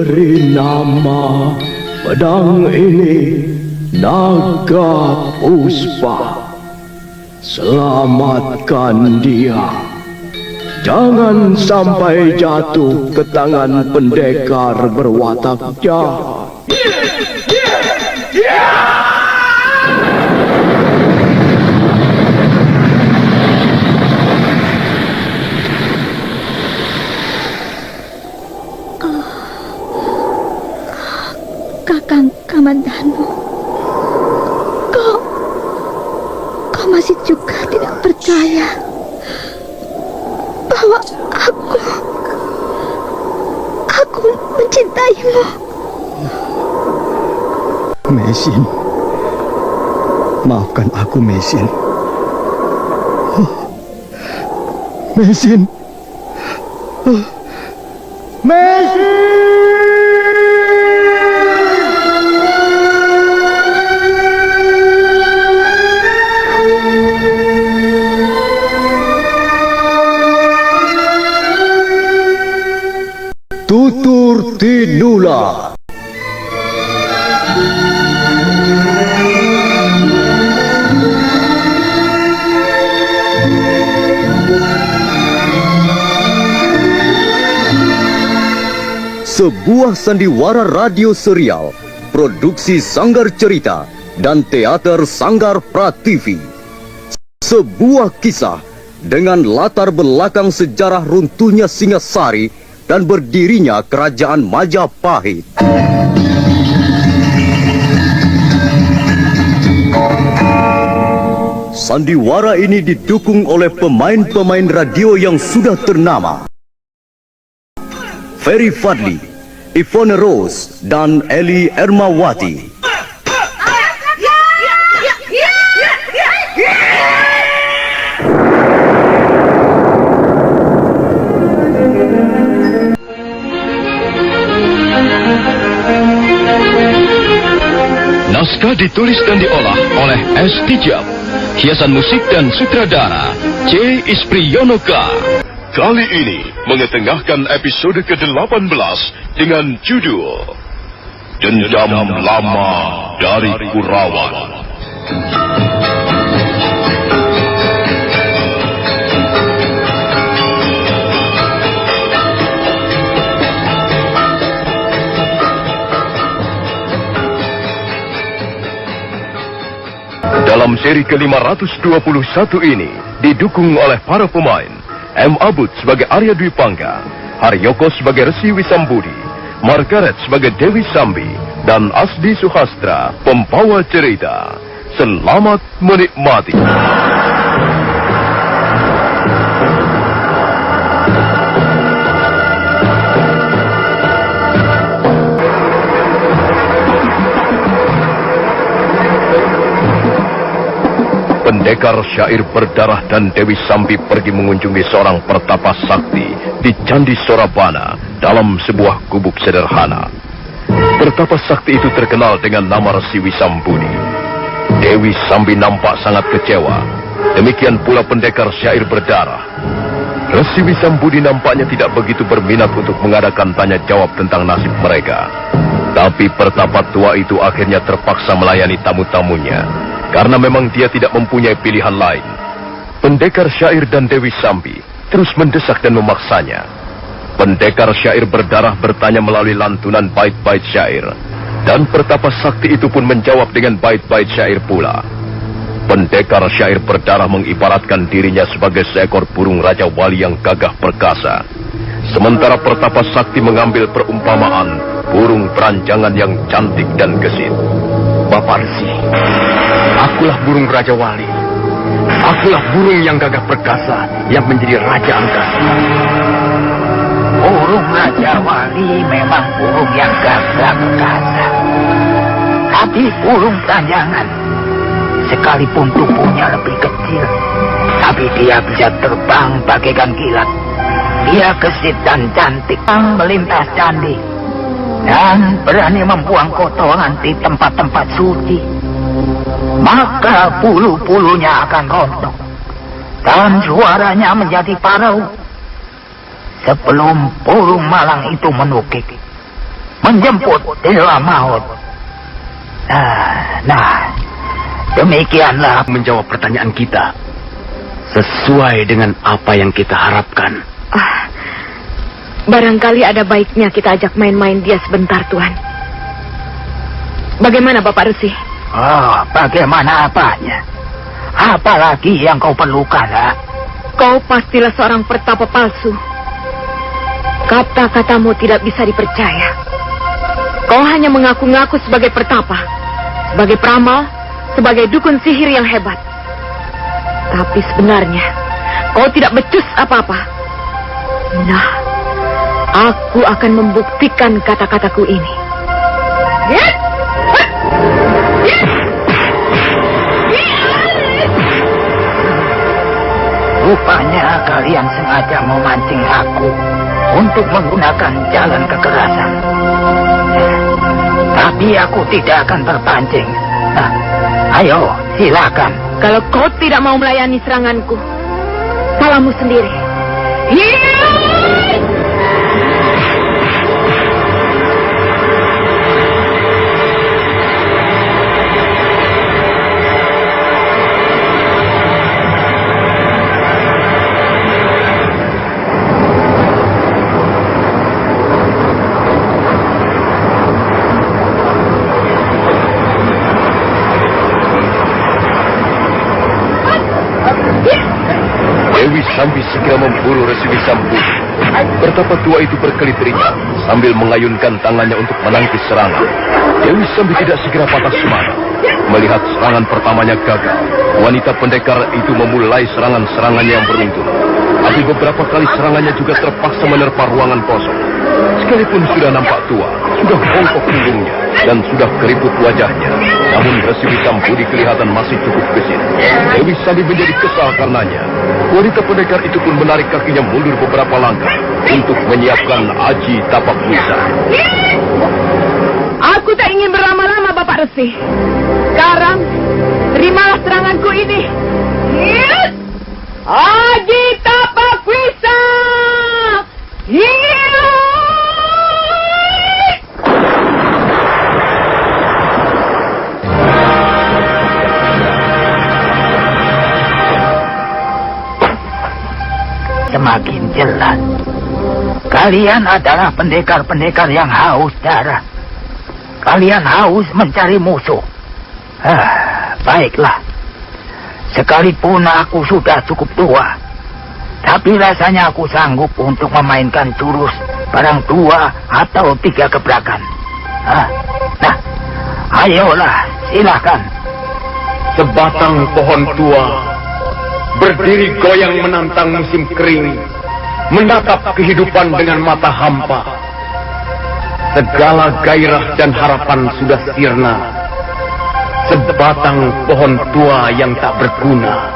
beri nama pedang ini Naga Puspa. Selamatkan dia. Jangan sampai jatuh ke tangan pendekar berwatak jahat. Kakang Kamandanu, kau masih juga tidak percaya bahwa aku mencintaimu. Mesin, maafkan aku, Mesin. Mesin, Mesin. Tutur Tinula. Sebuah sandiwara radio serial, produksi Sanggar Cerita dan Teater Sanggar Prativi. Sebuah kisah dengan latar belakang sejarah runtuhnya Singasari dan berdirinya Kerajaan Majapahit. Sandiwara ini didukung oleh pemain-pemain radio yang sudah ternama. Ferry Fadli, Ivone Rose, dan Eli Ermawati. Naskah ditulis dan diolah oleh S. Tijab. Hiasan musik dan sutradara C. Ispriyonoka. Kali ini mengetengahkan episode ke-18 dengan judul Dendam Lama dari Kurawan. Dalam seri ke-521 ini didukung oleh para pemain M. Abud sebagai Arya Dwi Pangga, Haryoko sebagai Resi Wisambudi, Margaret sebagai Dewi Sambi, dan Asdi Suhastra pembawa cerita. Selamat menikmati. Pendekar syair berdarah dan Dewi Sambi pergi mengunjungi seorang pertapa sakti di Candi Sorabana dalam sebuah gubuk sederhana. Pertapa sakti itu terkenal dengan nama Resi Wisambudi. Dewi Sambi nampak sangat kecewa. Demikian pula pendekar syair berdarah. Resi Wisambudi nampaknya tidak begitu berminat untuk mengadakan tanya jawab tentang nasib mereka. Tapi pertapa tua itu akhirnya terpaksa melayani tamu-tamunya, karena memang dia tidak mempunyai pilihan lain. Pendekar syair dan Dewi Sambi terus mendesak dan memaksanya. Pendekar syair berdarah bertanya melalui lantunan bait-bait syair, dan pertapa sakti itu pun menjawab dengan bait-bait syair pula. Pendekar syair berdarah mengibaratkan dirinya sebagai seekor burung Raja Wali yang gagah perkasa. Sementara pertapa sakti mengambil perumpamaan burung peranjangan yang cantik dan gesit. Bapak Resi, akulah burung Raja Wali. Akulah burung yang gagah perkasa yang menjadi Raja Angkasa. Burung Raja Wali memang burung yang gagah perkasa. Tapi burung peranjangan, sekalipun tubuhnya lebih kecil, tapi dia bisa terbang bagaikan kilat. Dia gesit dan cantik, melintas candi, dan berani membuang kotoran di tempat-tempat suci. Maka bulu-bulunya akan rontok, dan suaranya menjadi parau. Sebelum burung malang itu menukik, menjemput dewa maut. Nah, demikianlah Menjawab pertanyaan kita sesuai dengan apa yang kita harapkan. Barangkali ada baiknya kita ajak main-main dia sebentar, Tuan. Bagaimana, Bapak Resi? Oh, bagaimana apanya? Apalagi yang kau perlukan, ha? Kau pastilah seorang pertapa palsu. Kata-katamu tidak bisa dipercaya. Kau hanya mengaku-ngaku sebagai pertapa, sebagai peramal, sebagai dukun sihir yang hebat. Tapi sebenarnya, kau tidak becus apa-apa. Nah, aku akan membuktikan kata-kataku ini. Rupanya kalian sengaja memancing aku untuk menggunakan jalan kekerasan. Tapi aku tidak akan terpancing. Nah, ayo, silakan. Kalau kau tidak mau melayani seranganku, salahmu sendiri. Dewi Sambi segera memburu Resi Wisambudi. Pertapa tua itu berkelit ringan sambil mengayunkan tangannya untuk menangkis serangan. Dewi Sambi tidak segera patah semangat. Melihat serangan pertamanya gagal, wanita pendekar itu memulai serangan-serangannya yang beruntun. Tapi beberapa kali serangannya juga terpaksa menerpa ruangan kosong. Sekalipun sudah nampak tua, sudah bongkok punggungnya, dan sudah keriput wajahnya, namun Resi Wisambudi kelihatan masih cukup gesit. Dewi Sambi menjadi kesal karenanya. Wanita pendekar itu pun menarik kakinya mundur beberapa langkah untuk menyiapkan aji tapak wisa. Aku tak ingin berlama-lama, Bapak Resi. Sekarang, terimalah seranganku ini. Aji tapak wisa! Semakin jelas, kalian adalah pendekar-pendekar yang haus darah. Kalian haus mencari musuh. Baiklah. Sekalipun aku sudah cukup tua, tapi rasanya aku sanggup untuk memainkan jurus barang 2 atau 3 gebrakan. Nah, ayolah, silakan. Sebatang pohon tua berdiri goyang menantang musim kering, menatap kehidupan dengan mata hampa. Segala gairah dan harapan sudah sirna. Sebatang pohon tua yang tak berguna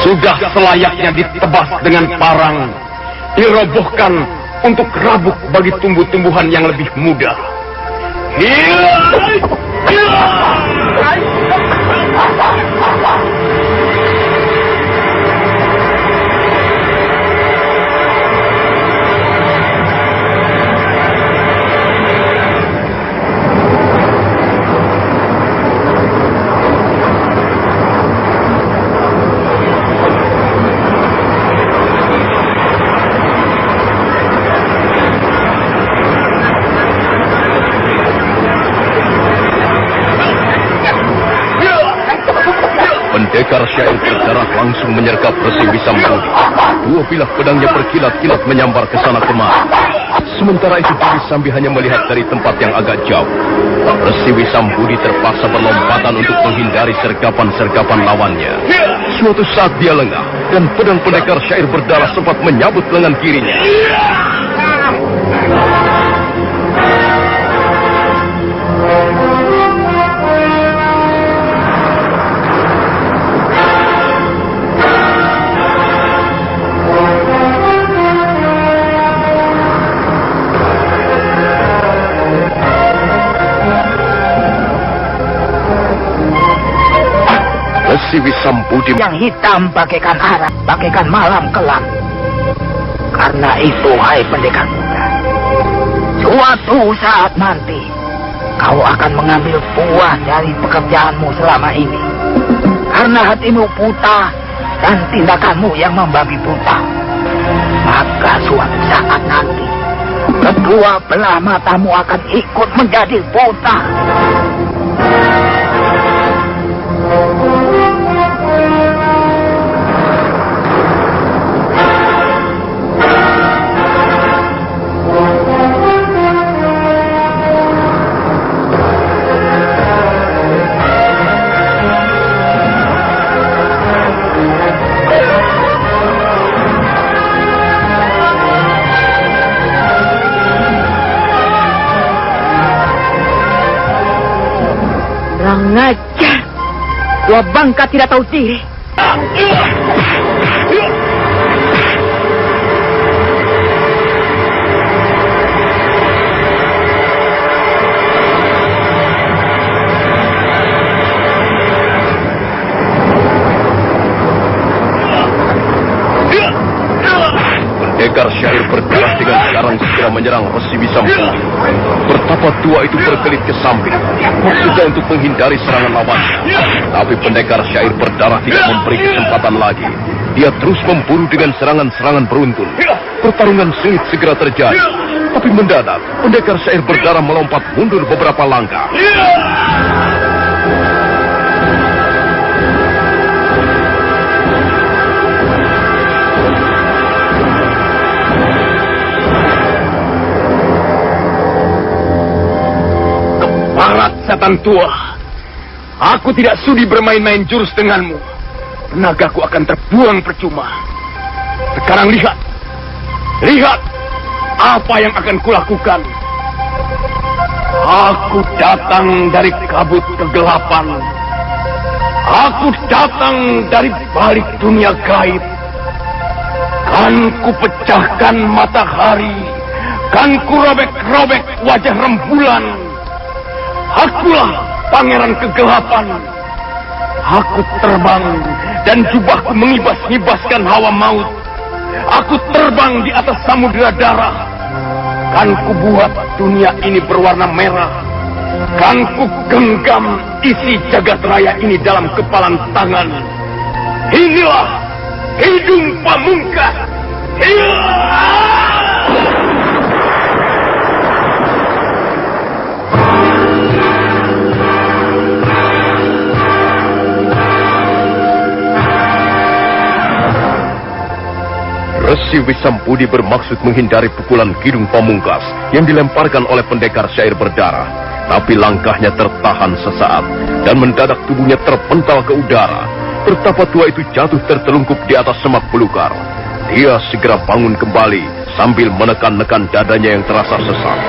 sudah selayaknya ditebas dengan parang, dirobohkan untuk rabuk bagi tumbuh-tumbuhan yang lebih muda. Pendekar syair berdarah langsung menyergap Resi Wisambudi. 2 bilah pedangnya berkilat-kilat menyambar ke sana kemari. Sementara itu Dewi Sambi hanya melihat dari tempat yang agak jauh. Resi Wisambudi terpaksa berlompatan untuk menghindari sergapan-sergapan lawannya. Suatu saat dia lengah dan pedang pendekar syair berdarah sempat menyabut lengan kirinya. Resi Wisambudi Yang hitam bagaikan arang, bagaikan malam kelam. Karena itu, hai pendekar muda, Suatu saat nanti, kau akan mengambil buah dari pekerjaanmu selama ini. Karena hatimu buta dan tindakanmu yang membabi buta, maka suatu saat nanti, kedua belah matamu akan ikut menjadi buta. Ngajar. Dua bangka tidak tahu diri. Pendekar syair berdarah dengan garang segera menyerang Resi Wisampudi. Pertapa tua itu berkelit ke samping, maksudnya untuk menghindari serangan lawannya. Tapi pendekar syair berdarah tidak memberi kesempatan lagi. Dia terus memburu dengan serangan-serangan beruntun. Pertarungan sengit segera terjadi. Tapi mendadak, pendekar syair berdarah melompat mundur beberapa langkah. Barat setan tua, aku tidak sudi bermain-main jurus denganmu. Tenagaku akan terbuang percuma. Sekarang lihat apa yang akan kulakukan. Aku datang dari kabut kegelapan. Aku datang dari balik dunia gaib. Kan ku pecahkan matahari, kan ku robek-robek wajah rembulan. Akulah pangeran kegelapan. Aku terbang dan jubahku mengibas-ngibaskan hawa maut. Aku terbang di atas samudera darah. Kan ku buat dunia ini berwarna merah. Kan ku genggam isi jagat raya ini dalam kepalan tangan. Inilah hidung pamungkas. Resi Wisampudi bermaksud menghindari pukulan Kidung Pamungkas yang dilemparkan oleh pendekar syair berdarah. Tapi langkahnya tertahan sesaat dan mendadak tubuhnya terpental ke udara. Pertapa tua itu jatuh tertelungkup di atas semak belukar. Dia segera bangun kembali sambil menekan-nekan dadanya yang terasa sesak.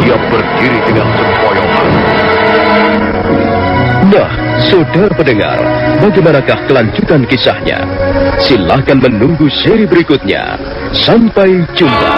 Dia berdiri dengan sempoyongan. Nah, saudara pendengar, bagaimanakah kelanjutan kisahnya? Silakan menunggu seri berikutnya. Sampai jumpa.